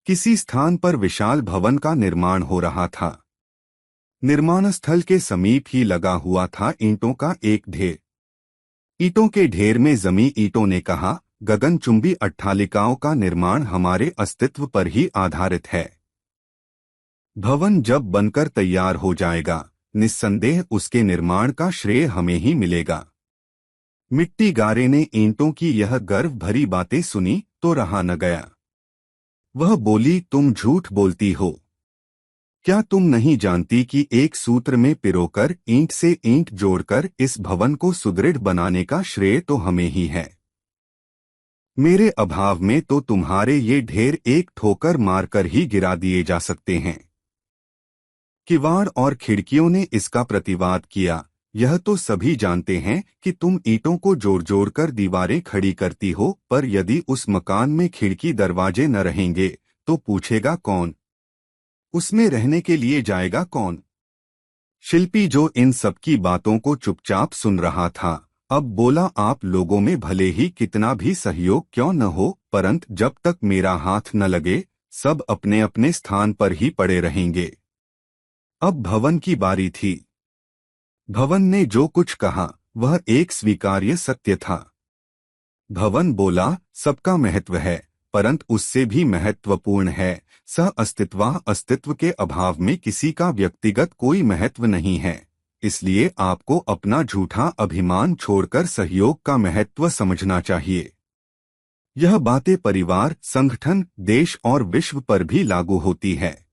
किसी स्थान पर विशाल भवन का निर्माण हो रहा था। निर्माण स्थल के समीप ही लगा हुआ था ईंटों का एक ढेर। ईंटों के ढेर में जमी ईंटों ने कहा, गगनचुंबी अट्टालिकाओं का निर्माण हमारे अस्तित्व पर ही आधारित है। भवन जब बनकर तैयार हो जाएगा, निस्संदेह उसके निर्माण का श्रेय हमें ही मिलेगा। मिट्टी गारे ने ईंटों की यह गर्व भरी बातें सुनी तो रहा न गया। वह बोली, तुम झूठ बोलती हो। क्या तुम नहीं जानती कि एक सूत्र में पिरोकर ईंट से ईंट जोड़कर इस भवन को सुदृढ़ बनाने का श्रेय तो हमें ही है। मेरे अभाव में तो तुम्हारे ये ढेर एक ठोकर मारकर ही गिरा दिए जा सकते हैं। किवाड़ और खिड़कियों ने इसका प्रतिवाद किया, यह तो सभी जानते हैं कि तुम ईंटों को जोड़ जोड़ कर दीवारें खड़ी करती हो, पर यदि उस मकान में खिड़की दरवाजे न रहेंगे तो पूछेगा कौन? उसमें रहने के लिए जाएगा कौन? शिल्पी, जो इन सबकी बातों को चुपचाप सुन रहा था, अब बोला, आप लोगों में भले ही कितना भी सहयोग क्यों न हो, परंतु जब तक मेरा हाथ न लगे सब अपने अपने स्थान पर ही पड़े रहेंगे। अब भवन की बारी थी। भवन ने जो कुछ कहा वह एक स्वीकार्य सत्य था। भवन बोला, सबका महत्व है, परंतु उससे भी महत्वपूर्ण है सह अस्तित्व। अस्तित्व के अभाव में किसी का व्यक्तिगत कोई महत्व नहीं है। इसलिए आपको अपना झूठा अभिमान छोड़कर सहयोग का महत्व समझना चाहिए। यह बातें परिवार, संगठन, देश और विश्व पर भी लागू होती है।